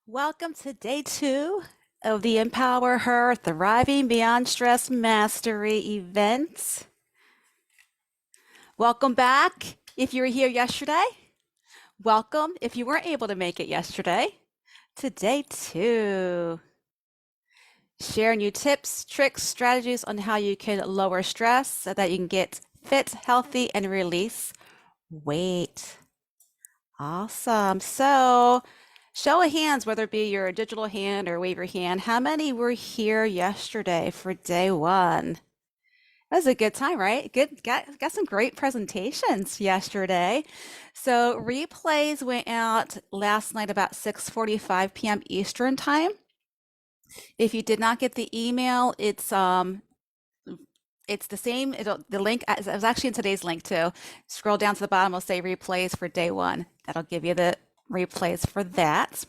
Welcome to day 2 of the Empower Her Thriving Beyond Stress Mastery event. Welcome back if you were here yesterday. Welcome if you weren't able to make it yesterday to day 2. Sharing you tips, tricks, strategies on how you can lower stress so that you can get fit, healthy, and release weight. Awesome. So, show of hands, whether it be your digital hand or wave your hand, how many were here yesterday for day 1? That was a good time, right? Got some great presentations yesterday. So replays went out last night about 6:45 p.m. Eastern time. If you did not get the email, it's the same. The link it was actually in today's link too. Scroll down to the bottom, it'll say replays for day 1. That'll give you the replays for that.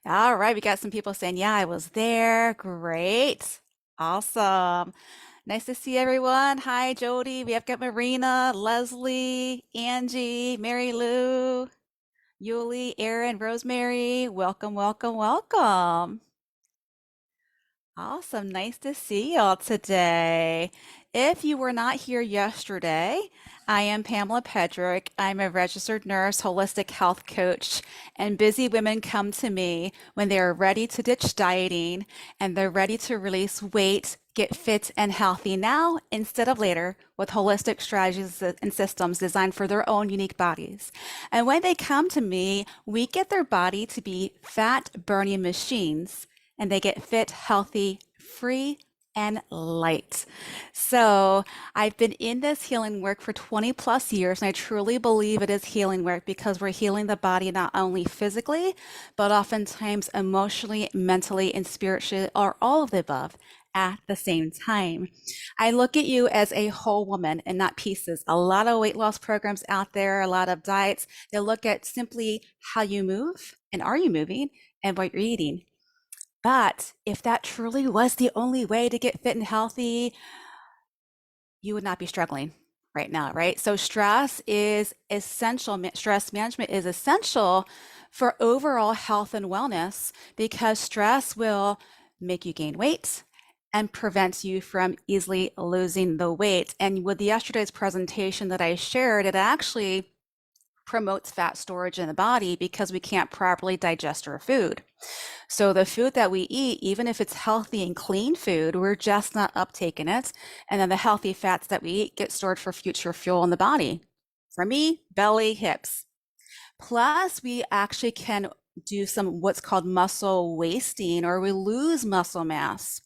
All right, we got some people saying, yeah, I was there. Great. Awesome. Nice to see everyone. Hi, Jody. We have got Marina, Leslie, Angie, Mary Lou, Yuli, Erin, Rosemary. Welcome, welcome, welcome. Awesome. Nice to see y'all today. If you were not here yesterday, I am Pamela Pedrick. I'm a registered nurse, holistic health coach, and busy women come to me when they are ready to ditch dieting and they're ready to release weight, get fit and healthy now instead of later with holistic strategies and systems designed for their own unique bodies. And when they come to me, we get their body to be fat burning machines and they get fit, healthy, free, and light. So I've been in this healing work for 20 plus years, and I truly believe it is healing work because we're healing the body not only physically, but oftentimes emotionally, mentally, and spiritually, or all of the above at the same time. I look at you as a whole woman and not pieces. A lot of weight loss programs out there, a lot of diets, they look at simply how you move and are you moving and what you're eating. But if that truly was the only way to get fit and healthy, you would not be struggling right now, right? So stress is essential. Stress management is essential for overall health and wellness because stress will make you gain weight and prevents you from easily losing the weight. And with yesterday's presentation that I shared, it actually promotes fat storage in the body because we can't properly digest our food. So the food that we eat, even if it's healthy and clean food, we're just not uptaking it. And then the healthy fats that we eat get stored for future fuel in the body. For me, belly, hips. Plus, we actually can do some what's called muscle wasting, or we lose muscle mass.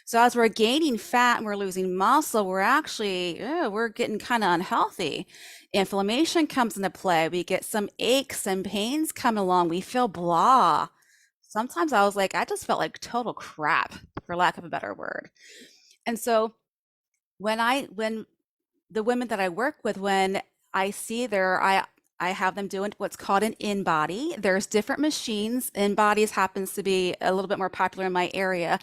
So as we're gaining fat and we're losing muscle, we're getting kind of unhealthy. Inflammation comes into play. We get some aches and pains coming along. We feel blah. Sometimes I was like, I just felt like total crap, for lack of a better word. And so when the women that I work with, when I see I have them doing what's called an in-body. There's different machines. In-bodies happens to be a little bit more popular in my area.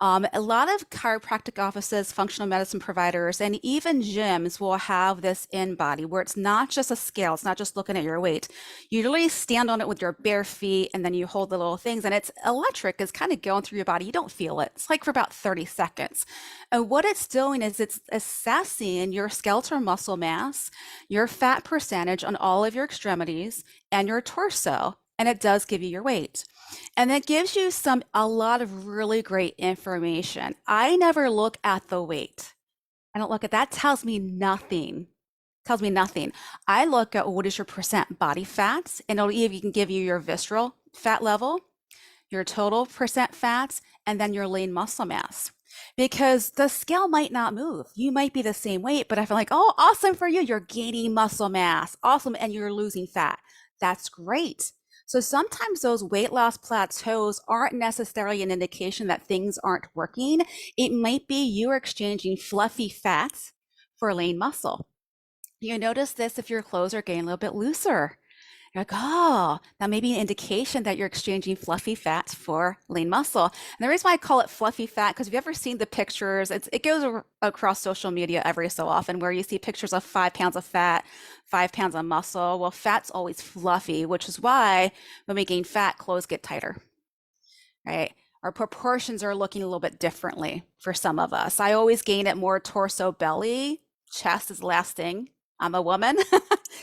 A lot of chiropractic offices, functional medicine providers, and even gyms will have this in-body where it's not just a scale. It's not just looking at your weight. You literally stand on it with your bare feet and then you hold the little things and it's electric. It's kind of going through your body. You don't feel it. It's like for about 30 seconds. And what it's doing is it's assessing your skeletal muscle mass, your fat percentage on all of your extremities, and your torso. And it does give you your weight. And that gives you a lot of really great information. I never look at the weight. I don't look at that. Tells me nothing. Tells me nothing. I look at what is your percent body fat, and it'll even give you your visceral fat level, your total percent fats, and then your lean muscle mass. Because the scale might not move. You might be the same weight, but I feel like, oh, awesome for you. You're gaining muscle mass. Awesome. And you're losing fat. That's great. So sometimes those weight loss plateaus aren't necessarily an indication that things aren't working. It might be you're exchanging fluffy fats for lean muscle. You notice this if your clothes are getting a little bit looser. You're like, oh, that may be an indication that you're exchanging fluffy fat for lean muscle. And the reason why I call it fluffy fat, because have you ever seen the pictures? It goes across social media every so often where you see pictures of 5 pounds of fat, 5 pounds of muscle. Well, fat's always fluffy, which is why when we gain fat, clothes get tighter, right? Our proportions are looking a little bit differently for some of us. I always gain it more torso, belly. Chest is the last thing. I'm a woman.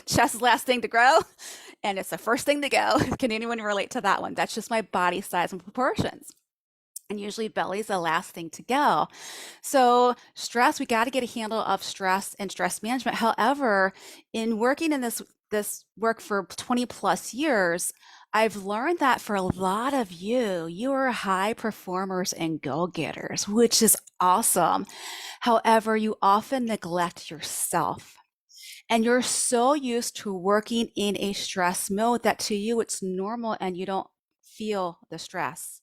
Chest is the last thing to grow, and it's the first thing to go. Can anyone relate to that one? That's just my body size and proportions. And usually belly's the last thing to go. So stress, we got to get a handle of stress and stress management. However, in working in this work for 20 plus years, I've learned that for a lot of you, you are high performers and go-getters, which is awesome. However, you often neglect yourself. And you're so used to working in a stress mode that to you it's normal and you don't feel the stress.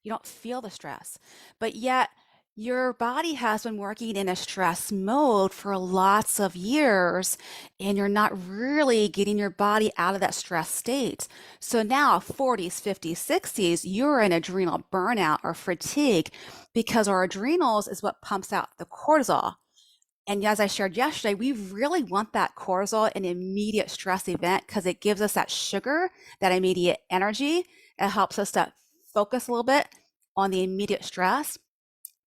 You don't feel the stress. But yet, your body has been working in a stress mode for lots of years, and you're not really getting your body out of that stress state. So now, 40s, 50s, 60s, you're in adrenal burnout or fatigue because our adrenals is what pumps out the cortisol. And as I shared yesterday, we really want that cortisol in an immediate stress event because it gives us that sugar, that immediate energy. It helps us to focus a little bit on the immediate stress.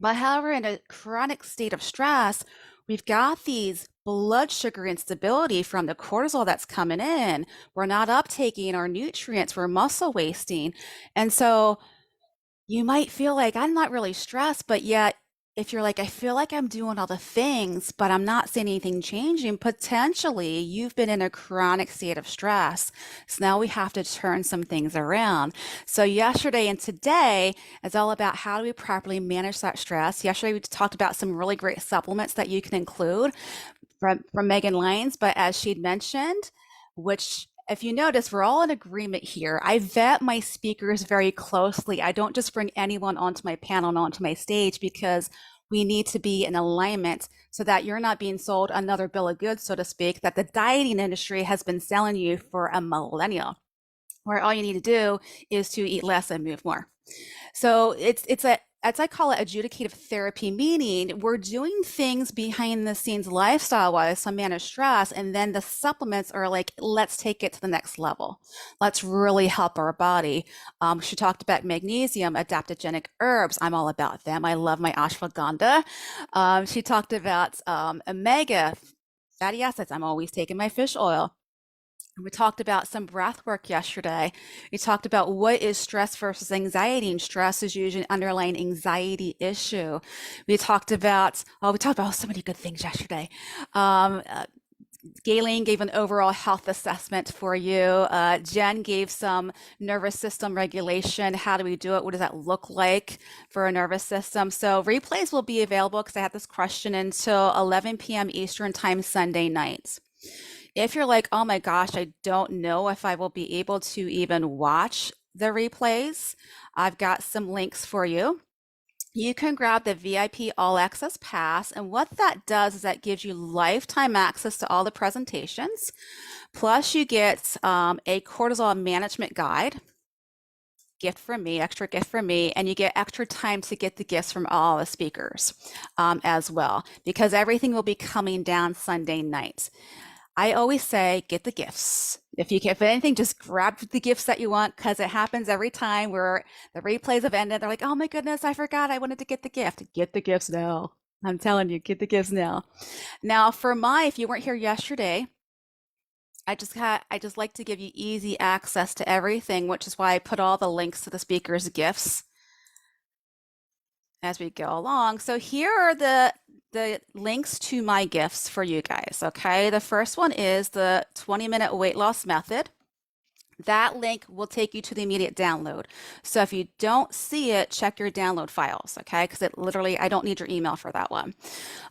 But however, in a chronic state of stress, we've got these blood sugar instability from the cortisol that's coming in. We're not uptaking our nutrients, we're muscle wasting. And so you might feel like I'm not really stressed, but yet if you're like, I feel like I'm doing all the things, but I'm not seeing anything changing, potentially you've been in a chronic state of stress. So now we have to turn some things around. So yesterday and today is all about how do we properly manage that stress. Yesterday we talked about some really great supplements that you can include from Megan Lyons, but as she'd mentioned, which if you notice, we're all in agreement here. I vet my speakers very closely. I don't just bring anyone onto my panel and onto my stage because we need to be in alignment so that you're not being sold another bill of goods, so to speak, that the dieting industry has been selling you for a millennia, where all you need to do is to eat less and move more. So it's a, as I call it, adjudicative therapy, meaning we're doing things behind the scenes lifestyle wise to manage stress, and then the supplements are like, let's take it to the next level. Let's really help our body. She talked about magnesium, adaptogenic herbs. I'm all about them. I love my ashwagandha. She talked about omega fatty acids. I'm always taking my fish oil. We talked about some breath work yesterday. We talked about what is stress versus anxiety, and stress is usually an underlying anxiety issue. We talked about so many good things yesterday. Um, uh, Galen gave an overall health assessment for you. Jen gave some nervous system regulation. How do we do it? What does that look like for a nervous system? So replays will be available because I had this question until 11 p.m. Eastern time Sunday night. If you're like, oh my gosh, I don't know if I will be able to even watch the replays, I've got some links for you. You can grab the VIP All Access Pass, and what that does is that gives you lifetime access to all the presentations. Plus, you get a cortisol management guide, gift from me, extra gift from me, and you get extra time to get the gifts from all the speakers as well, because everything will be coming down Sunday night. I always say, get the gifts. If you can, if anything, just grab the gifts that you want because it happens every time where the replays have ended. They're like, oh my goodness, I forgot I wanted to get the gift. Get the gifts now. I'm telling you, get the gifts now. Now, if you weren't here yesterday, I just like to give you easy access to everything, which is why I put all the links to the speakers' gifts as we go along. So here are the links to my gifts for you guys, okay? The first one is the 20-minute weight loss method. That link will take you to the immediate download. So if you don't see it, check your download files, okay? Because it literally, I don't need your email for that one.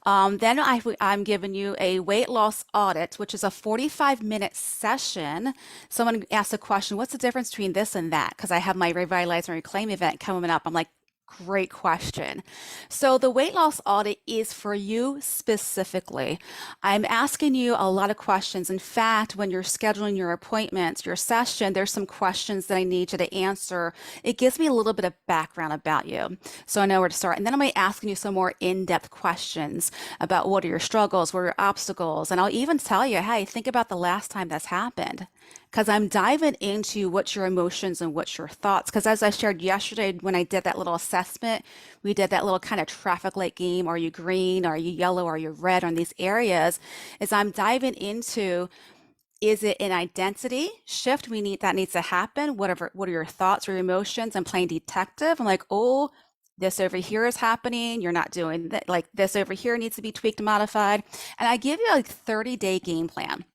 Then I'm giving you a weight loss audit, which is a 45-minute session. Someone asked a question, what's the difference between this and that? Because I have my Revitalize and Reclaim event coming up. I'm like, Great question. So, the weight loss audit is for you specifically. I'm asking you a lot of questions. In fact, when you're scheduling your appointments, your session, there's some questions that I need you to answer. It gives me a little bit of background about you, so I know where to start. And then I'm going to be asking you some more in-depth questions about what are your struggles, what are your obstacles, and I'll even tell you, hey, think about the last time that's happened. Because I'm diving into what's your emotions and what's your thoughts. Because as I shared yesterday, when I did that little assessment, we did that little kind of traffic light game. Are you green? Are you yellow? Are you red on these areas? Is I'm diving into, is it an identity shift that needs to happen? Whatever, what are your thoughts or your emotions? I'm playing detective. I'm like, oh, this over here is happening. You're not doing that. Like this over here needs to be tweaked and modified. And I give you a 30-day game plan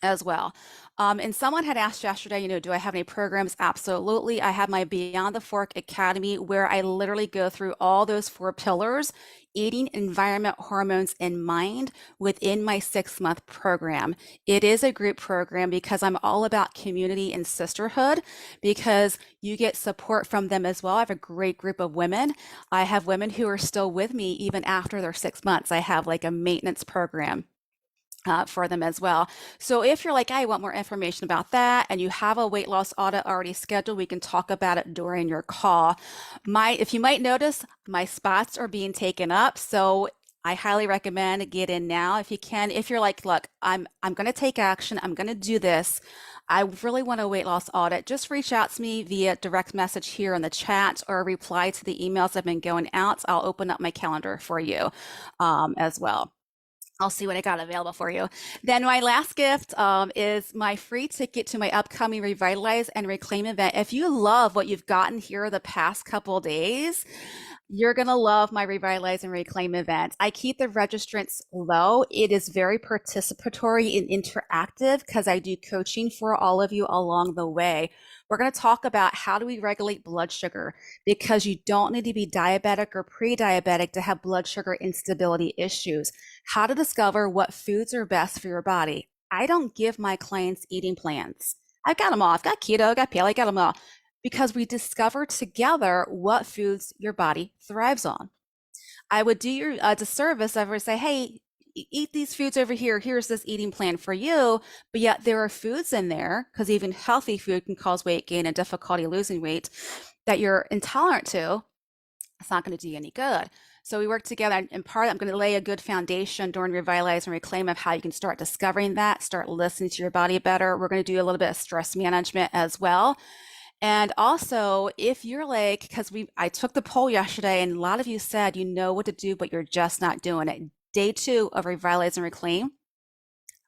as well. And someone had asked yesterday, do I have any programs? Absolutely. I have my Beyond the Fork Academy where I literally go through all those four pillars, eating, environment, hormones, and mind within my 6-month program. It is a group program because I'm all about community and sisterhood because you get support from them as well. I have a great group of women. I have women who are still with me even after their 6 months. I have like a maintenance program for them as well. So if you're like, I want more information about that, and you have a weight loss audit already scheduled, we can talk about it during your call. If you might notice, my spots are being taken up. So I highly recommend get in now if you can. If you're like, look, I'm going to take action. I'm going to do this. I really want a weight loss audit. Just reach out to me via direct message here in the chat or reply to the emails that have been going out. I'll open up my calendar for you as well. I'll see what I got available for you. Then my last gift is my free ticket to my upcoming Revitalize and Reclaim event. If you love what you've gotten here the past couple days, you're going to love my Revitalize and Reclaim event. I keep the registrants low. It is very participatory and interactive because I do coaching for all of you along the way. We're going to talk about how do we regulate blood sugar because you don't need to be diabetic or pre-diabetic to have blood sugar instability issues. How to discover what foods are best for your body. I don't give my clients eating plans. I've got them all. I've got keto, I've got paleo, I got them all because we discover together what foods your body thrives on. I would do you a disservice. I would say, hey, eat these foods over here. Here's this eating plan for you. But yet there are foods in there, because even healthy food can cause weight gain and difficulty losing weight, that you're intolerant to. It's not going to do you any good. So we work together, and part I'm going to lay a good foundation during Revitalize and Reclaim of how you can start discovering that, start listening to your body better. We're going to do a little bit of stress management as well. And also, if you're like, because I took the poll yesterday, and a lot of you said you know what to do, but you're just not doing it. Day 2 of Revitalize and Reclaim,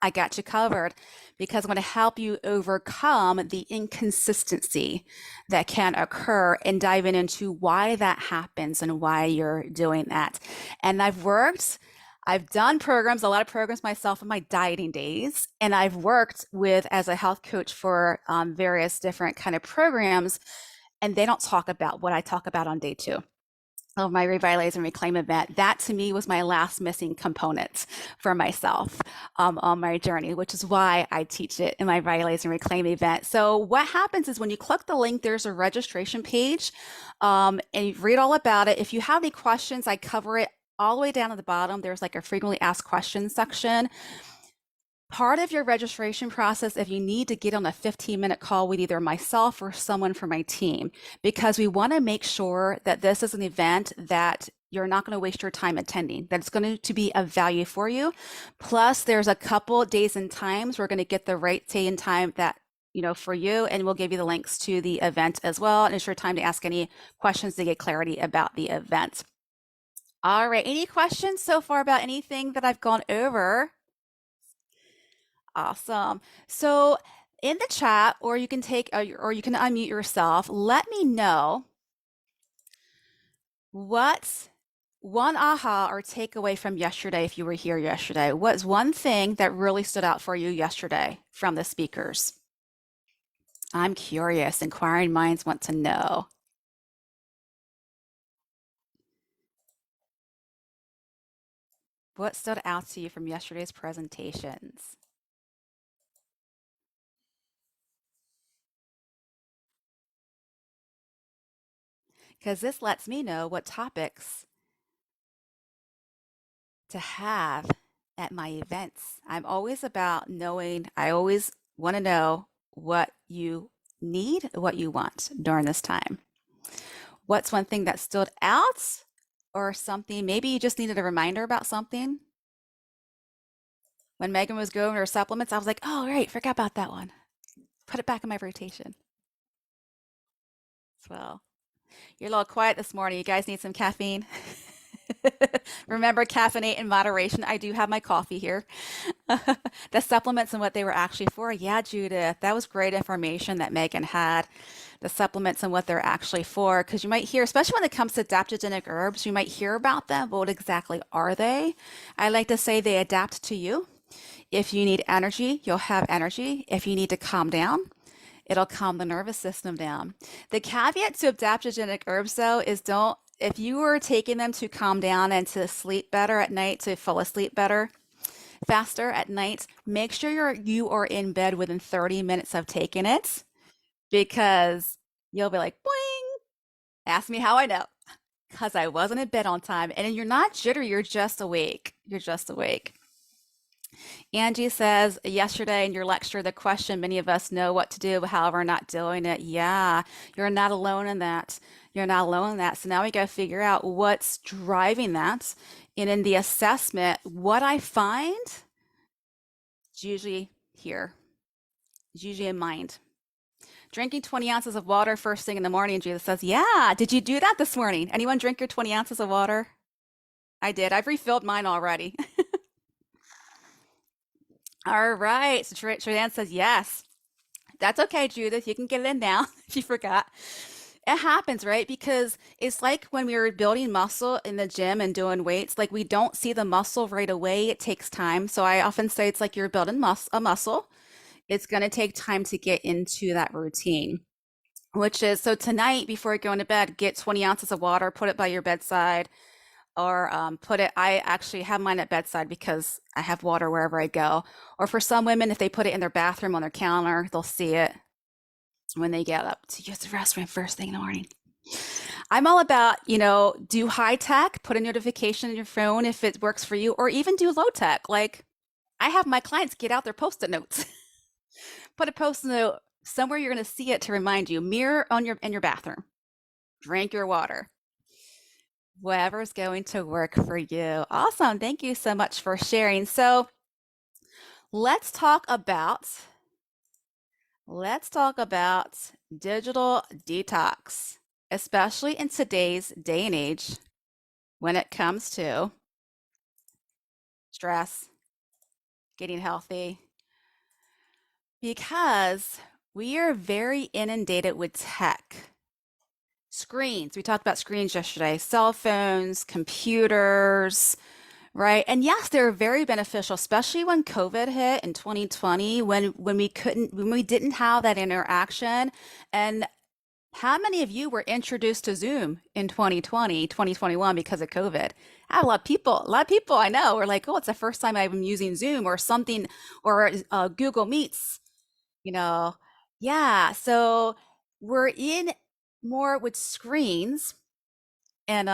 I got you covered because I'm going to help you overcome the inconsistency that can occur and diving into why that happens and why you're doing that. And I've done programs, a lot of programs myself in my dieting days, and I've worked with as a health coach for various different kind of programs, and they don't talk about what I talk about on day 2 of my Revitalize and Reclaim event. That to me was my last missing component for myself on my journey, which is why I teach it in my Revitalize and Reclaim event. So what happens is when you click the link, there's a registration page and you read all about it. If you have any questions, I cover it all the way down at the bottom. There's like a frequently asked questions section. Part of your registration process, if you need to get on a 15-minute call with either myself or someone from my team, because we want to make sure that this is an event that you're not going to waste your time attending, that it's going to be of value for you. Plus, there's a couple days and times we're going to get the right day and time that for you, and we'll give you the links to the event as well. And it's your time to ask any questions to get clarity about the event. All right, any questions so far about anything that I've gone over? Awesome. So in the chat, or you can or you can unmute yourself, let me know what's one aha or takeaway from yesterday if you were here yesterday. What's one thing that really stood out for you yesterday from the speakers? I'm curious. Inquiring minds want to know. What stood out to you from yesterday's presentations? because this lets me know what topics to have at my events. I'm always about knowing, I always want to know what you need, what you want during this time. What's one thing that stood out or something? Maybe you just needed a reminder about something. When Megan was going over her supplements, I was like, oh, right, forgot about that one. Put it back in my rotation. Well, you're a little quiet this morning. You guys need some caffeine? Remember, caffeinate in moderation. I do have my coffee here. The supplements and what they were actually for. Yeah, Judith, that was great information that Megan had. The supplements and what they're actually for. Because you might hear, especially when it comes to adaptogenic herbs, you might hear about them, but what exactly are they? I like to say they adapt to you. If you need energy, you'll have energy. If you need to calm down, it'll calm the nervous system down. The caveat to adaptogenic herbs, though, is don't, if you are taking them to calm down and to sleep better at night, to fall asleep better, faster at night, make sure you are in bed within 30 minutes of taking it because you'll be like, boing, ask me how I know. Because I wasn't in bed on time. And you're not jittery, you're just awake. You're just awake. Angie says, yesterday in your lecture, the question many of us know what to do, however, not doing it. Yeah, you're not alone in that. You're not alone in that. So now we got to figure out what's driving that. And in the assessment, what I find is usually here, is usually in mind. Drinking 20 ounces of water first thing in the morning, Jesus says, yeah, did you do that this morning? Anyone drink your 20 ounces of water? I did. I've refilled mine already. All right. So Tredan says, yes. That's okay, Judith. You can get it in now if you forgot. It happens, right? Because it's like when we were building muscle in the gym and doing weights, like we don't see the muscle right away. It takes time. So I often say it's like you're building a muscle. It's going to take time to get into that routine, which is so tonight before you go into bed, get 20 ounces of water, put it by your bedside, or put it, I actually have mine at bedside because I have water wherever I go. Or for some women, if they put it in their bathroom on their counter, they'll see it when they get up to use the restroom first thing in the morning. I'm all about, do high tech, put a notification in your phone if it works for you, or even do low tech. Like I have my clients get out their post-it notes, put a post-it note somewhere you're going to see it to remind you. Mirror on in your bathroom. Drink your water. Whatever's going to work for you. Awesome. Thank you so much for sharing. So let's talk about digital detox, especially in today's day and age when it comes to stress, getting healthy, because we are very inundated with tech. Screens. We talked about screens yesterday, cell phones, computers, right? And yes, they're very beneficial, especially when COVID hit in 2020, when we didn't have that interaction. And how many of you were introduced to Zoom in 2020, 2021 because of COVID? I have a lot of people I know were like, oh, it's the first time I'm using Zoom or something, or Google Meets, you know. Yeah, so we're in more with screens. And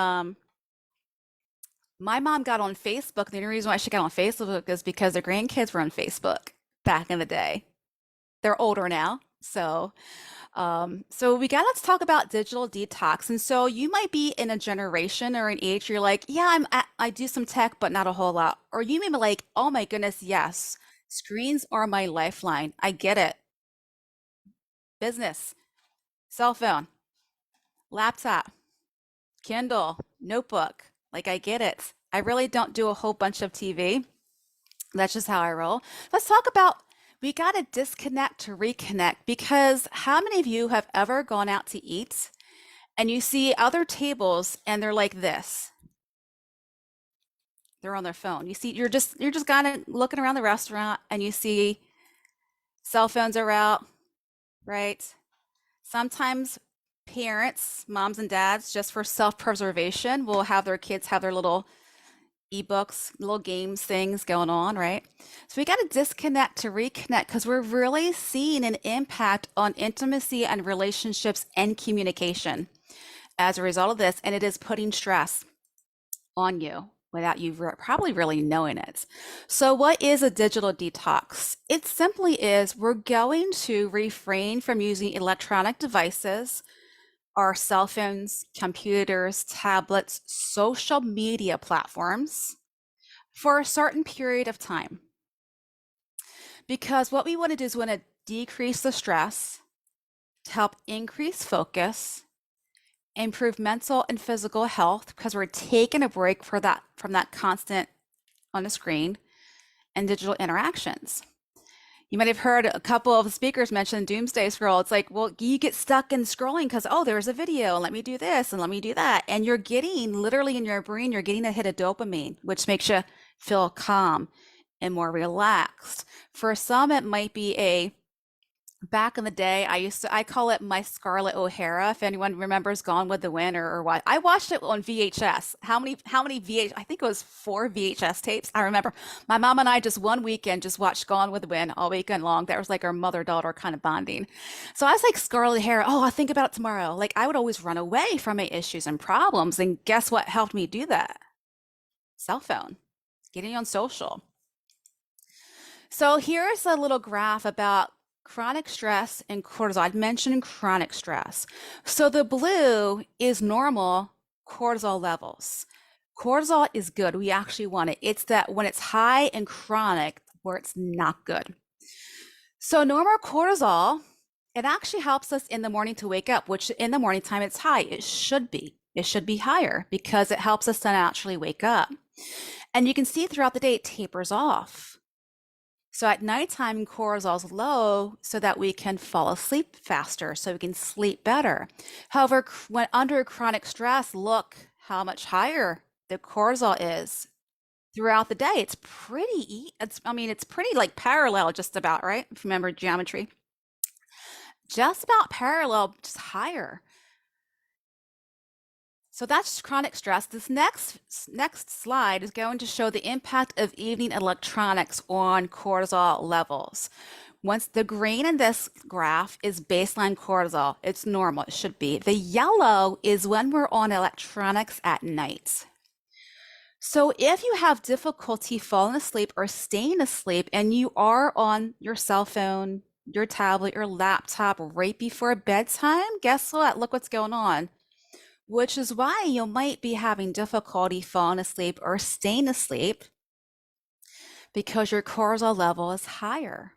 my mom got on Facebook. The only reason why she got on Facebook is because her grandkids were on Facebook back in the day. They're older now. So let's talk about digital detox. And so you might be in a generation or an age you're like, yeah, I do some tech, but not a whole lot. Or you may be like, oh my goodness, yes, screens are my lifeline. I get it. Business, cell phone, laptop, Kindle, notebook. Like I get it. I really don't do a whole bunch of TV. That's just how I roll. Let's talk about we got to disconnect to reconnect because how many of you have ever gone out to eat and you see other tables and they're like this? They're on their phone. You see, you're just kind of looking around the restaurant and you see cell phones are out, right? Sometimes parents, moms and dads, just for self-preservation, will have their kids have their little ebooks, little games, things going on, right? So we got to disconnect to reconnect because we're really seeing an impact on intimacy and relationships and communication. as a result of this, and it is putting stress on you without you probably really knowing it. So, what is a digital detox? It simply is we're going to refrain from using electronic devices, our cell phones, computers, tablets, social media platforms for a certain period of time. Because what we want to do is we want to decrease the stress to help increase focus, improve mental and physical health because we're taking a break for that from that constant on the screen and digital interactions. You might have heard a couple of speakers mention doomsday scroll. It's like, well, you get stuck in scrolling because, oh, there's a video and let me do this and let me do that. And you're getting literally in your brain, you're getting a hit of dopamine, which makes you feel calm and more relaxed. For some, it might be a back in the day, I call it my Scarlett O'Hara. If anyone remembers Gone with the Wind or what, I watched it on VHS. How many VH? I think it was 4 VHS tapes. I remember my mom and I just one weekend just watched Gone with the Wind all weekend long. That was like our mother-daughter kind of bonding. So I was like Scarlett O'Hara. Oh, I'll think about it tomorrow. Like I would always run away from my issues and problems. And guess what helped me do that? Cell phone, getting on social. So here's a little graph about chronic stress and cortisol. I'd mentioned chronic stress. So the blue is normal cortisol levels. Cortisol is good. We actually want it. It's that when it's high and chronic where it's not good. So normal cortisol, it actually helps us in the morning to wake up, which in the morning time it's high. It should be. It should be higher because it helps us to naturally wake up. And you can see throughout the day it tapers off. So at nighttime, cortisol is low so that we can fall asleep faster, so we can sleep better. However, when under chronic stress, look how much higher the cortisol is throughout the day. It's pretty like parallel just about, right? If you remember geometry. Just about parallel, just higher. So that's chronic stress. This next slide is going to show the impact of evening electronics on cortisol levels. Once the green in this graph is baseline cortisol, it's normal, it should be. The yellow is when we're on electronics at night. So if you have difficulty falling asleep or staying asleep and you are on your cell phone, your tablet, your laptop right before bedtime, guess what? Look what's going on. Which is why you might be having difficulty falling asleep or staying asleep because your cortisol level is higher.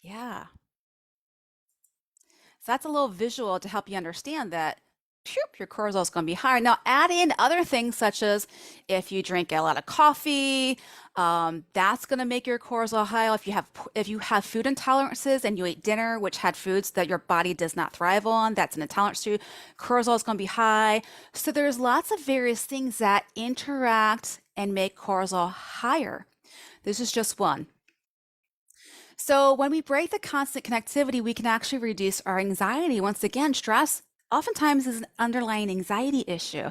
Yeah. So that's a little visual to help you understand that your cortisol is going to be higher. Now, add in other things such as if you drink a lot of coffee, that's going to make your cortisol high. If you have food intolerances and you ate dinner which had foods that your body does not thrive on, that's an intolerance to, cortisol is going to be high. So there's lots of various things that interact and make cortisol higher. This is just one. So when we break the constant connectivity, we can actually reduce our anxiety. Once again, stress oftentimes is an underlying anxiety issue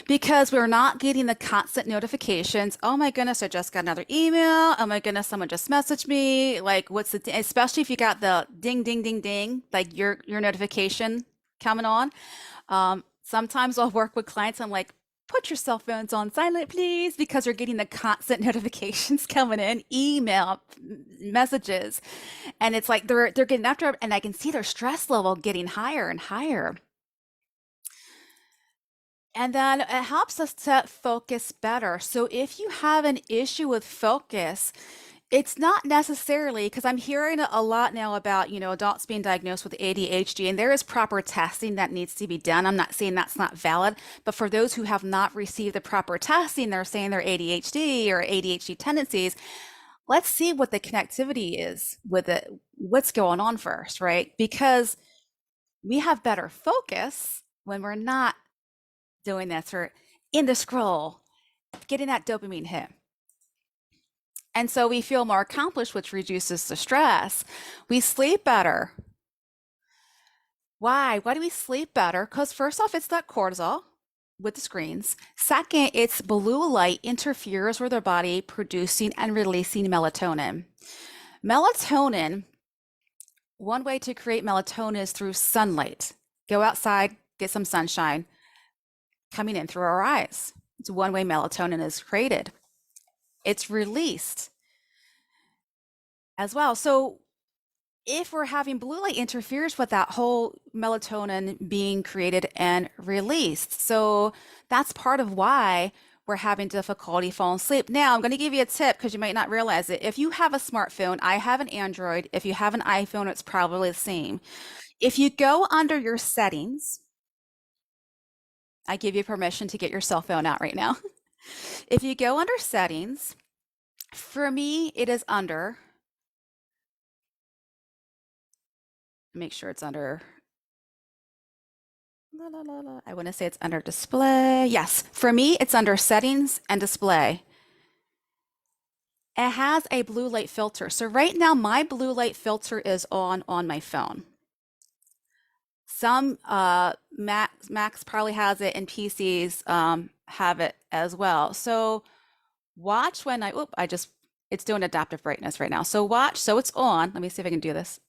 because we're not getting the constant notifications. Oh my goodness, I just got another email. Oh my goodness, someone just messaged me. Like, especially if you got the ding, ding, ding, ding, like your notification coming on. Sometimes I'll work with clients. I'm like, put your cell phones on silent, please, because you're getting the constant notifications coming in, email, messages, and it's like they're getting after, and I can see their stress level getting higher and higher. And then it helps us to focus better. So if you have an issue with focus, it's not necessarily because I'm hearing a lot now about, adults being diagnosed with ADHD, and there is proper testing that needs to be done. I'm not saying that's not valid, but for those who have not received the proper testing, they're saying they're ADHD or ADHD tendencies. Let's see what the connectivity is with it, what's going on first, right? Because we have better focus when we're not doing this or in the scroll, getting that dopamine hit. And so we feel more accomplished, which reduces the stress. We sleep better. Why? Why do we sleep better? Because first off, it's that cortisol with the screens. Second, it's blue light interferes with our body producing and releasing melatonin. Melatonin, one way to create melatonin is through sunlight. Go outside, get some sunshine coming in through our eyes. It's one way melatonin is created. It's released as well. So if we're having blue light interferes with that whole melatonin being created and released. So that's part of why we're having difficulty falling asleep. Now, I'm going to give you a tip because you might not realize it. If you have a smartphone, I have an Android. If you have an iPhone, it's probably the same. If you go under your settings, I give you permission to get your cell phone out right now. If you go under settings, for me, it is under, make sure it's under, I want to say it's under display. Yes, for me, it's under settings and display. It has a blue light filter. So right now, my blue light filter is on my phone. Some Macs probably has it, and PCs have it as well. So watch when it's doing adaptive brightness right now. So watch, so it's on. Let me see if I can do this.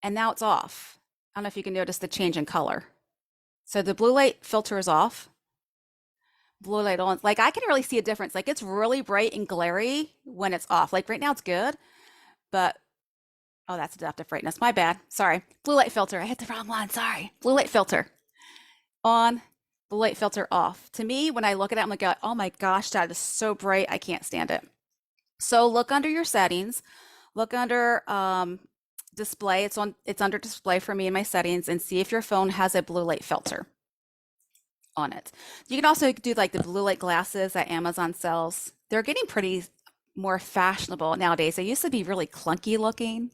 And now it's off. I don't know if you can notice the change in color. So the blue light filter is off. Blue light on. Like I can really see a difference. Like it's really bright and glary when it's off. Like right now it's good, but oh, that's adaptive brightness. My bad. Sorry. Blue light filter. I hit the wrong one. Sorry. Blue light filter on, blue light filter off. To me, when I look at it, I'm like, oh my gosh, that is so bright. I can't stand it. So look under your settings, look under display. It's under display for me in my settings, and see if your phone has a blue light filter on it. You can also do like the blue light glasses that Amazon sells. They're getting pretty more fashionable nowadays. They used to be really clunky looking.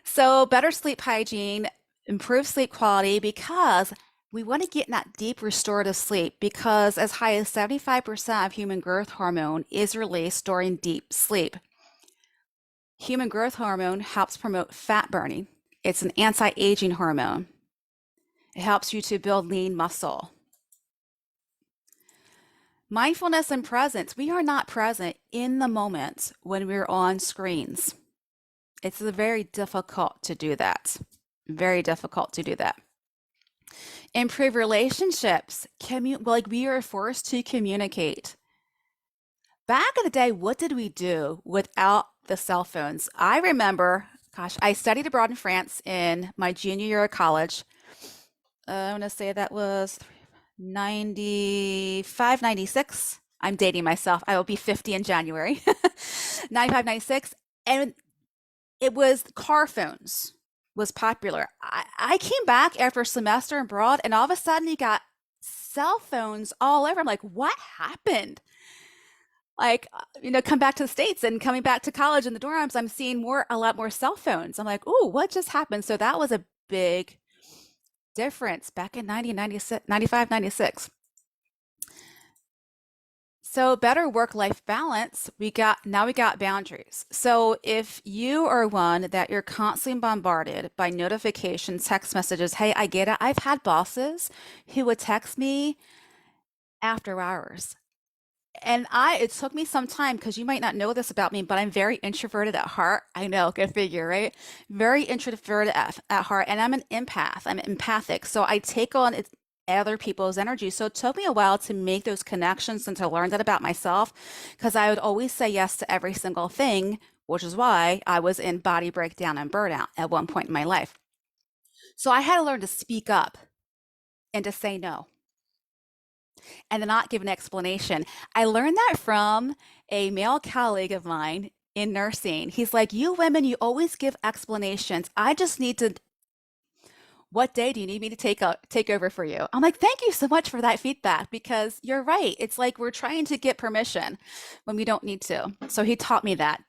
So better sleep hygiene, improve sleep quality, because we want to get in that deep restorative sleep, because as high as 75% of human growth hormone is released during deep sleep. Human growth hormone helps promote fat burning. It's an anti-aging hormone. It helps you to build lean muscle. Mindfulness and presence. We are not present in the moment when we're on screens. It's very difficult to do that. Very difficult to do that. Improve relationships. Like we are forced to communicate. Back in the day, what did we do without the cell phones? I remember, gosh, I studied abroad in France in my junior year of college. I want to say that was 95, 96. I'm dating myself. I will be 50 in January. 95, 96. And it was car phones was popular. I came back after a semester abroad, and all of a sudden you got cell phones all over. I'm like, what happened? Like, come back to the States and coming back to college in the dorms, I'm seeing a lot more cell phones. I'm like, oh, what just happened? So that was a big difference back in 1996, 95, 96. So better work-life balance, now we got boundaries. So if you are one that you're constantly bombarded by notifications, text messages, hey, I get it. I've had bosses who would text me after hours. And it took me some time, because you might not know this about me, but I'm very introverted at heart. I know, good figure, right? Very introverted at heart, and I'm an empath. I'm empathic. So I take on other people's energy. So it took me a while to make those connections and to learn that about myself, because I would always say yes to every single thing, which is why I was in body breakdown and burnout at one point in my life. So I had to learn to speak up and to say no and to not give an explanation. I learned that from a male colleague of mine in nursing. He's like, you women, you always give explanations. I just need to, what day do you need me to take over for you? I'm like, thank you so much for that feedback, because you're right. It's like we're trying to get permission when we don't need to. So he taught me that.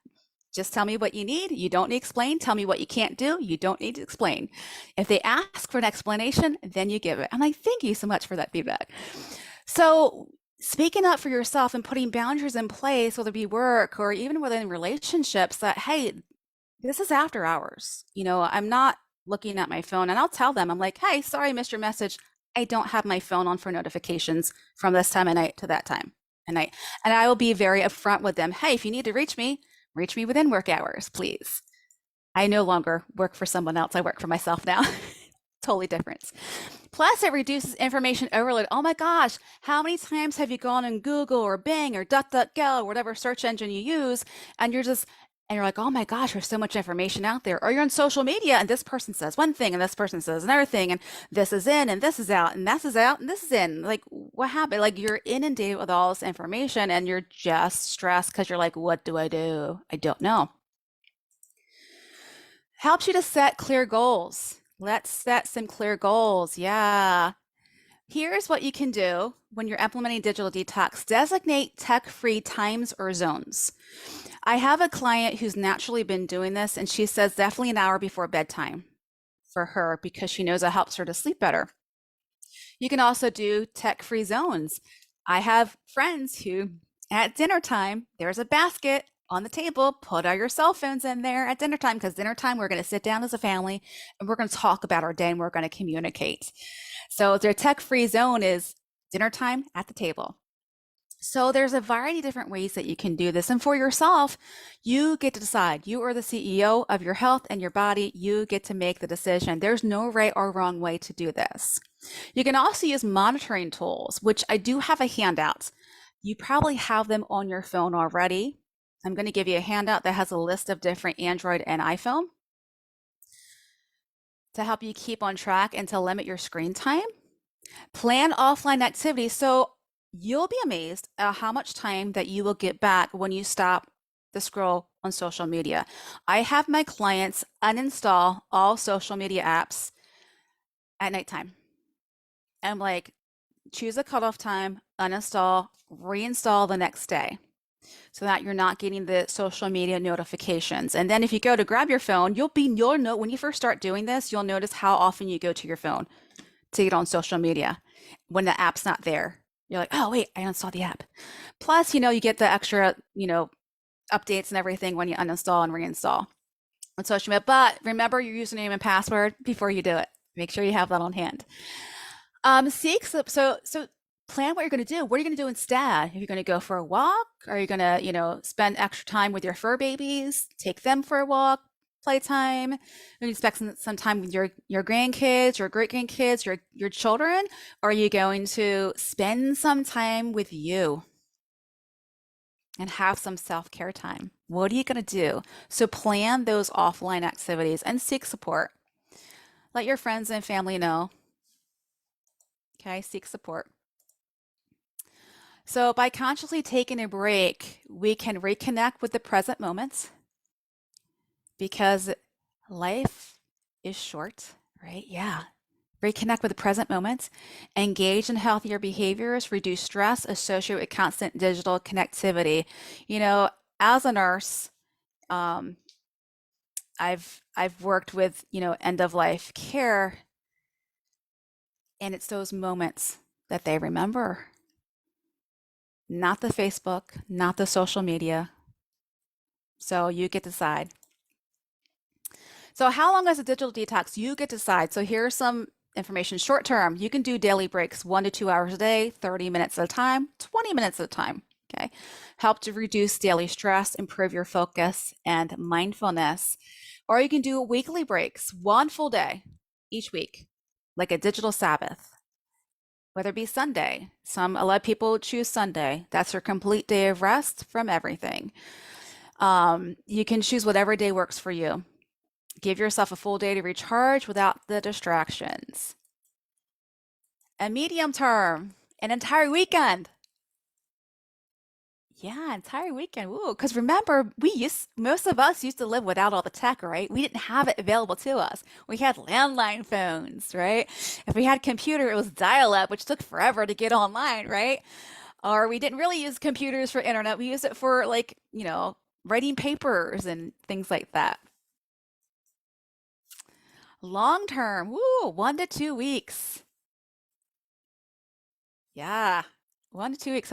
Just tell me what you need. You don't need to explain. Tell me what you can't do. You don't need to explain. If they ask for an explanation, then you give it. I'm like, thank you so much for that feedback. So speaking up for yourself and putting boundaries in place, whether it be work or even within relationships, that, hey, this is after hours. I'm not looking at my phone, and I'll tell them, I'm like, hey, sorry, I missed your message. I don't have my phone on for notifications from this time of night to that time of night. And I will be very upfront with them. Hey, if you need to reach me within work hours, please. I no longer work for someone else. I work for myself now. Totally different. Plus, it reduces information overload. Oh my gosh, how many times have you gone on Google or Bing or DuckDuckGo or whatever search engine you use, and you're like, oh my gosh, there's so much information out there. Or you're on social media and this person says one thing and this person says another thing, and this is in and this is out and this is out and this is in. Like, what happened? Like, you're inundated with all this information and you're just stressed because you're like, what do I do? I don't know. Helps you to set clear goals. Let's set some clear goals. Yeah. Here's what you can do when you're implementing digital detox. Designate tech-free times or zones. I have a client who's naturally been doing this, and she says definitely an hour before bedtime for her because she knows it helps her to sleep better. You can also do tech-free zones. I have friends who, at dinner time, there's a basket on the table. Put all your cell phones in there at dinner time, because dinner time, we're going to sit down as a family and we're going to talk about our day and we're going to communicate. So their tech-free zone is dinner time at the table. So there's a variety of different ways that you can do this. And for yourself, you get to decide. You are the CEO of your health and your body. You get to make the decision. There's no right or wrong way to do this. You can also use monitoring tools, which I do have a handout. You probably have them on your phone already. I'm going to give you a handout that has a list of different Android and iPhone to help you keep on track and to limit your screen time. Plan offline activities. So you'll be amazed at how much time that you will get back when you stop the scroll on social media. I have my clients uninstall all social media apps at nighttime. I'm like, choose a cutoff time, uninstall, reinstall the next day so that you're not getting the social media notifications. And then if you go to grab your phone, you'll know when you first start doing this, you'll notice how often you go to your phone to get on social media when the app's not there. You're like, oh wait, I uninstalled the app. Plus, you get the extra, updates and everything when you uninstall and reinstall on social media. But remember your username and password before you do it. Make sure you have that on hand. So plan what you're going to do. What are you going to do instead? Are you going to go for a walk? Are you going to, spend extra time with your fur babies? Take them for a walk, playtime? Are you spend some time with your grandkids, your great grandkids, your children? Or are you going to spend some time with you and have some self-care time? What are you going to do? So plan those offline activities and seek support. Let your friends and family know. Okay, seek support. So by consciously taking a break, we can reconnect with the present moments because life is short, right? Yeah. Reconnect with the present moments, engage in healthier behaviors, reduce stress associated with constant digital connectivity. As a nurse, um, I've worked with, end of life care, and it's those moments that they remember. Not the Facebook, not the social media. So you get to decide. So how long is a digital detox? You get to decide. So here's some information. Short term, you can do daily breaks, 1 to 2 hours a day, 30 minutes at a time, 20 minutes at a time. Okay. Help to reduce daily stress, improve your focus and mindfulness. Or you can do weekly breaks, one full day each week, like a digital Sabbath, whether it be Sunday. A lot of people choose Sunday. That's their complete day of rest from everything. You can choose whatever day works for you. Give yourself a full day to recharge without the distractions. A medium term, an entire weekend. Yeah, entire weekend. Ooh, because remember, most of us used to live without all the tech, right? We didn't have it available to us. We had landline phones, right? If we had computer, it was dial-up, which took forever to get online, right? Or we didn't really use computers for internet. We used it for writing papers and things like that. Long term, woo, 1 to 2 weeks. Yeah, 1 to 2 weeks.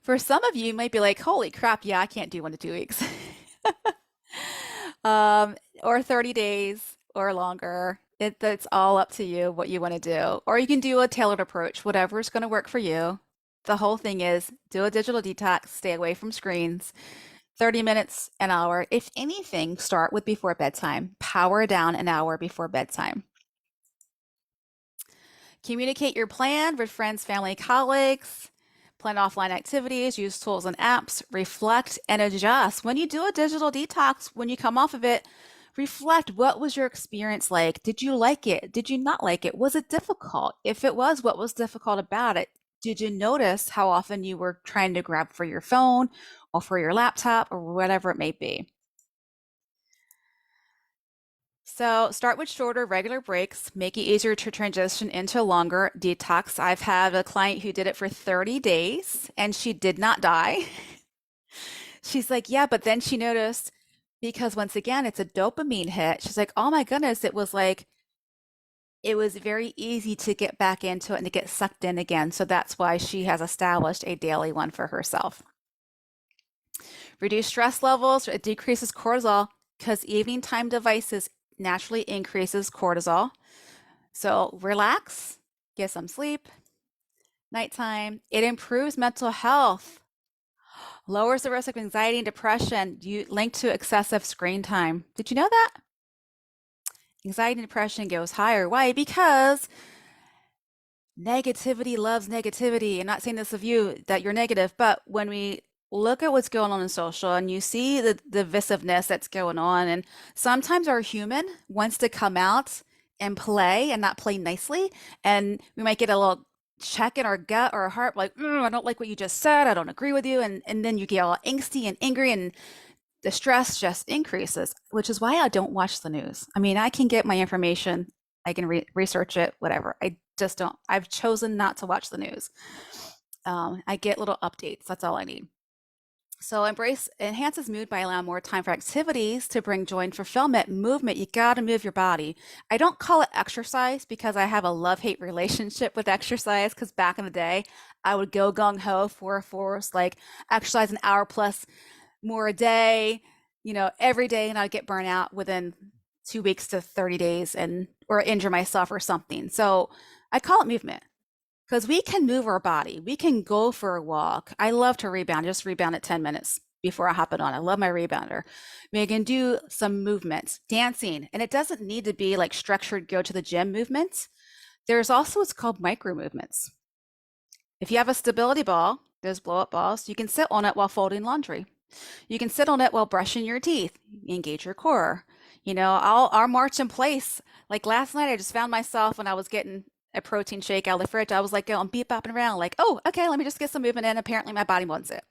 For some of you, you might be like, holy crap, yeah, I can't do 1 to 2 weeks. Or 30 days or longer. It's all up to you what you want to do. Or you can do a tailored approach, whatever's going to work for you. The whole thing is do a digital detox, stay away from screens, 30 minutes, an hour. If anything, start with before bedtime. Power down an hour before bedtime. Communicate your plan with friends, family, colleagues. Plan offline activities, use tools and apps, reflect and adjust. When you do a digital detox, when you come off of it, reflect. What was your experience like? Did you like it? Did you not like it? Was it difficult? If it was, what was difficult about it? Did you notice how often you were trying to grab for your phone or for your laptop or whatever it may be? So start with shorter, regular breaks, make it easier to transition into a longer detox. I've had a client who did it for 30 days and she did not die. She's like, yeah, but then she noticed because once again, it's a dopamine hit. She's like, oh my goodness, it was very easy to get back into it and to get sucked in again. So that's why she has established a daily one for herself. Reduce stress levels, it decreases cortisol because evening time devices naturally increases cortisol. So relax, get some sleep, nighttime. It improves mental health, lowers the risk of anxiety and depression linked to excessive screen time. Did you know that? Anxiety and depression goes higher. Why? Because negativity loves negativity. I'm not saying this of you that you're negative, but when we look at what's going on in social and you see the divisiveness that's going on, and sometimes our human wants to come out and play and not play nicely, and we might get a little check in our gut or our heart, like, I don't like what you just said. I don't agree with you. And then you get all angsty and angry and the stress just increases, which is why I don't watch the news. I mean, I can get my information, I can research it, whatever. I just don't. I've chosen not to watch the news. I get little updates. That's all I need. So embrace enhances mood by allowing more time for activities to bring joy and fulfillment. Movement, you got to move your body. I don't call it exercise because I have a love-hate relationship with exercise because back in the day, I would go gung-ho for a force, like exercise an hour plus more a day, every day, and I'd get burnt out within 2 weeks to 30 days and or injure myself or something. So I call it movement because we can move our body. We can go for a walk. I love to rebound, just rebound at 10 minutes before I hop it on. I love my rebounder. We can do some movements, dancing, and it doesn't need to be like structured, go to the gym movements. There's also what's called micro movements. If you have a stability ball, those blow up balls, you can sit on it while folding laundry. You can sit on it while brushing your teeth, engage your core. I'll march in place. Like last night, I just found myself when I was getting a protein shake out of the fridge. I was like going beep bopping around, like, oh, okay, let me just get some movement in. Apparently, my body wants it.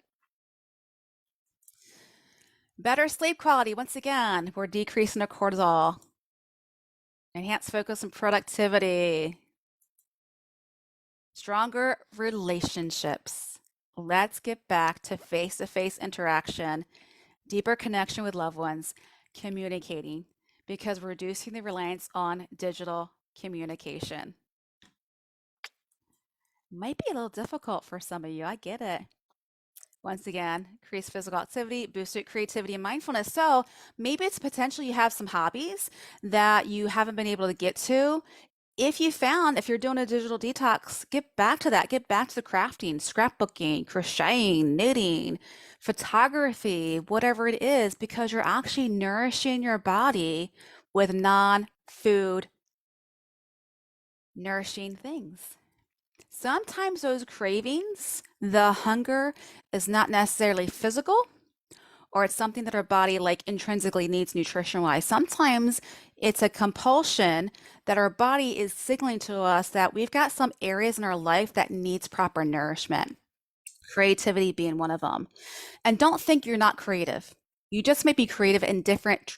Better sleep quality. Once again, we're decreasing our cortisol. Enhanced focus and productivity. Stronger relationships. Let's get back to face-to-face interaction, deeper connection with loved ones, communicating, because we're reducing the reliance on digital communication. Might be a little difficult for some of you. I get it. Once again, increase physical activity, boosted creativity and mindfulness. So maybe it's potential you have some hobbies that you haven't been able to get to. If you're doing a digital detox, get back to that. Get back to the crafting, scrapbooking, crocheting, knitting, photography, whatever it is, because you're actually nourishing your body with non-food nourishing things. Sometimes those cravings, the hunger is not necessarily physical, or it's something that our body like intrinsically needs nutrition wise. Sometimes it's a compulsion that our body is signaling to us that we've got some areas in our life that needs proper nourishment, creativity being one of them. And don't think you're not creative. You just may be creative in different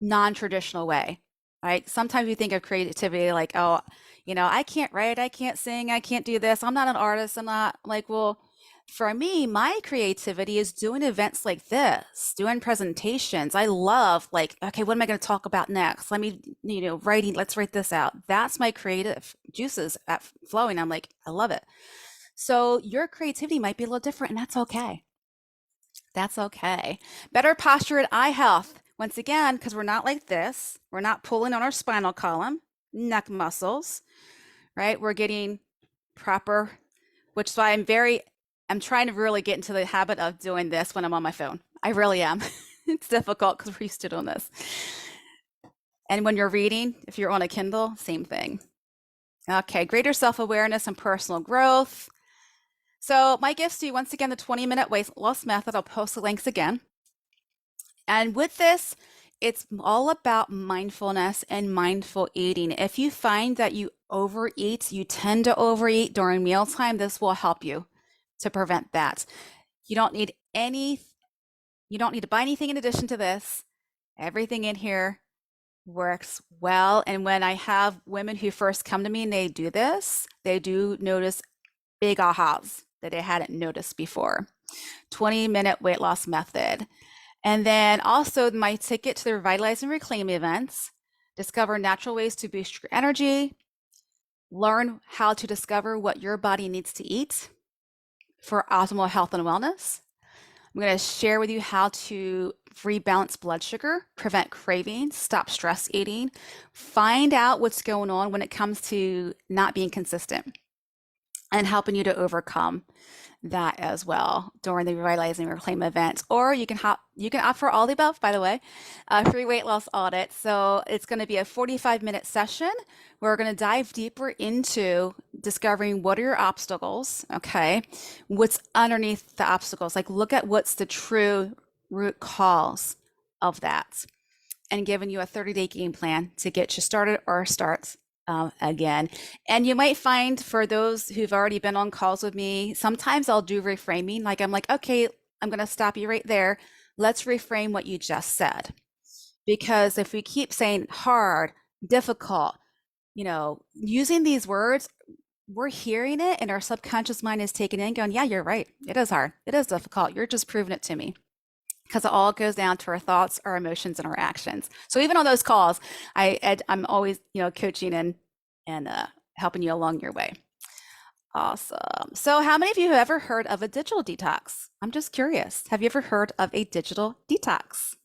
non-traditional way, right? Sometimes we think of creativity like, oh, I can't write, I can't sing, I can't do this. I'm not an artist. I'm not like, well, for me, my creativity is doing events like this, doing presentations. I love like, okay, what am I going to talk about next? Let me, writing, let's write this out. That's my creative juices at flowing. I'm like, I love it. So your creativity might be a little different, and that's okay. That's okay. Better posture and eye health. Once again, because we're not like this, we're not pulling on our spinal column, neck muscles, right? We're getting proper, which is why I'm trying to really get into the habit of doing this when I'm on my phone. I really am. It's difficult because we're used to doing this. And when you're reading, if you're on a Kindle, same thing. Okay, greater self-awareness and personal growth. So my gifts to you, once again, the 20-minute weight loss method. I'll post the links again. And with this, it's all about mindfulness and mindful eating. If you find that you overeat, you tend to overeat during mealtime, this will help you to prevent that. You don't need any, you don't need to buy anything in addition to this. Everything in here works well. And when I have women who first come to me and they do this, they do notice big ahas that they hadn't noticed before. 20-minute weight loss method. And then also my ticket to the Revitalize and Reclaim events, discover natural ways to boost your energy, learn how to discover what your body needs to eat for optimal health and wellness. I'm going to share with you how to rebalance blood sugar, prevent cravings, stop stress eating, find out what's going on when it comes to not being consistent, and helping you to overcome that as well during the Revitalizing Reclaim event. Or you can opt for all the above, by the way, a free weight loss audit. So it's going to be a 45-minute session where we're going to dive deeper into discovering what are your obstacles, okay? What's underneath the obstacles? Like look at what's the true root cause of that and giving you a 30-day game plan to get you started or start again. And you might find for those who've already been on calls with me, sometimes I'll do reframing. Like I'm like, okay, I'm going to stop you right there. Let's reframe what you just said. Because if we keep saying hard, difficult, using these words, we're hearing it and our subconscious mind is taking it in going, yeah, you're right. It is hard. It is difficult. You're just proving it to me because it all goes down to our thoughts, our emotions, and our actions. So even on those calls, I'm always, coaching and helping you along your way. Awesome. So how many of you have ever heard of a digital detox? I'm just curious. Have you ever heard of a digital detox?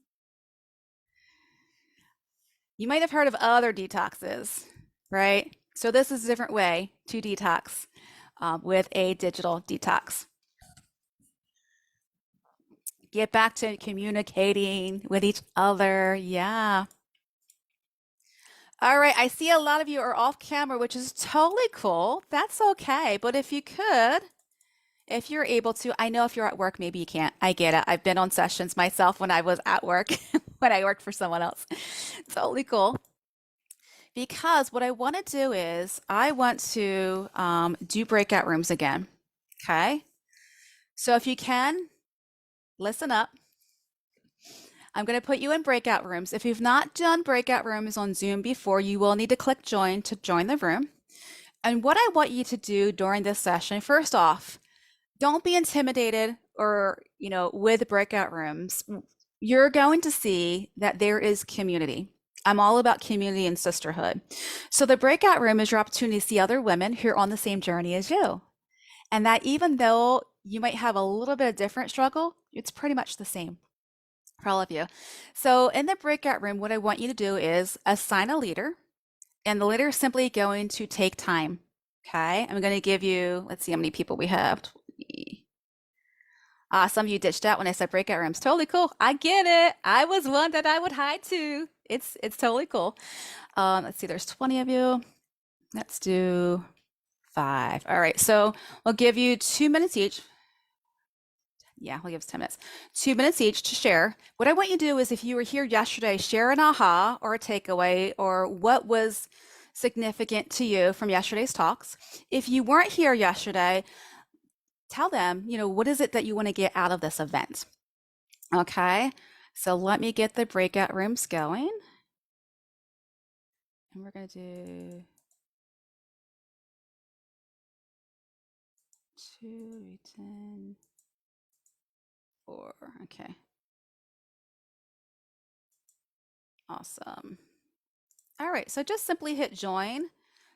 You might have heard of other detoxes, right? So this is a different way to detox with a digital detox. Get back to communicating with each other. Yeah. All right. I see a lot of you are off camera, which is totally cool. That's okay. But if you could, if you're able to, I know if you're at work, maybe you can't. I get it. I've been on sessions myself when I was at work, when I worked for someone else. Totally cool. Because what I want to do is I want to do breakout rooms again. Okay. So if you can, listen up. I'm going to put you in breakout rooms. If you've not done breakout rooms on Zoom before, you will need to click join to join the room. And what I want you to do during this session, first off, don't be intimidated or, with breakout rooms. You're going to see that there is community. I'm all about community and sisterhood. So the breakout room is your opportunity to see other women who are on the same journey as you. And that even though you might have a little bit of different struggle, it's pretty much the same for all of you. So in the breakout room, what I want you to do is assign a leader, and the leader is simply going to take time. Okay, I'm going to give you, let's see how many people we have. Some of you ditched out when I said breakout rooms. Totally cool. I get it. I was one that I would hide too. It's totally cool. Let's see, there's 20 of you. Let's do 5. All right, so we'll give you 2 minutes each. Yeah, we'll give us 10 minutes. 2 minutes each to share. What I want you to do is if you were here yesterday, share an aha or a takeaway or what was significant to you from yesterday's talks. If you weren't here yesterday, tell them, what is it that you want to get out of this event? Okay, so let me get the breakout rooms going. And we're going to do 2, 10, 4. Okay. Awesome. All right, so just simply hit join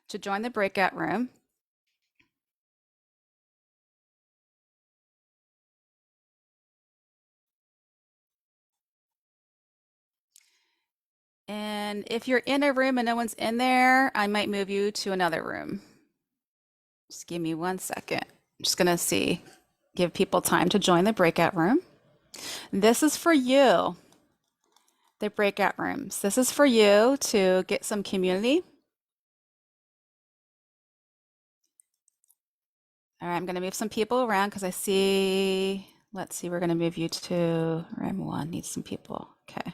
to join the breakout room. And if you're in a room and no one's in there, I might move you to another room. Just give me 1 second. I'm just gonna give people time to join the breakout room. This is for you, the breakout rooms. This is for you to get some community. All right, I'm going to move some people around because I see, let's see, we're going to move you to room one, needs some people. Okay.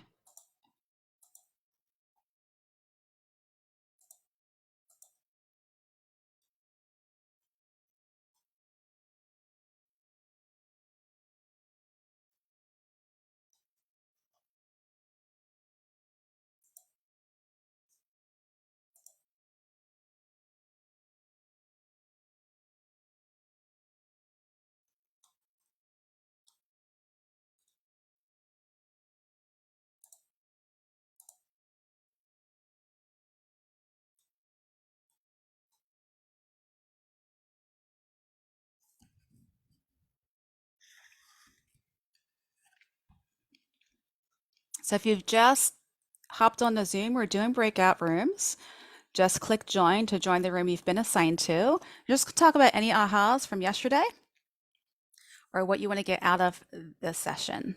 So if you've just hopped on the Zoom, we're doing breakout rooms. Just click join to join the room you've been assigned to. Just talk about any ahas from yesterday or what you want to get out of this session.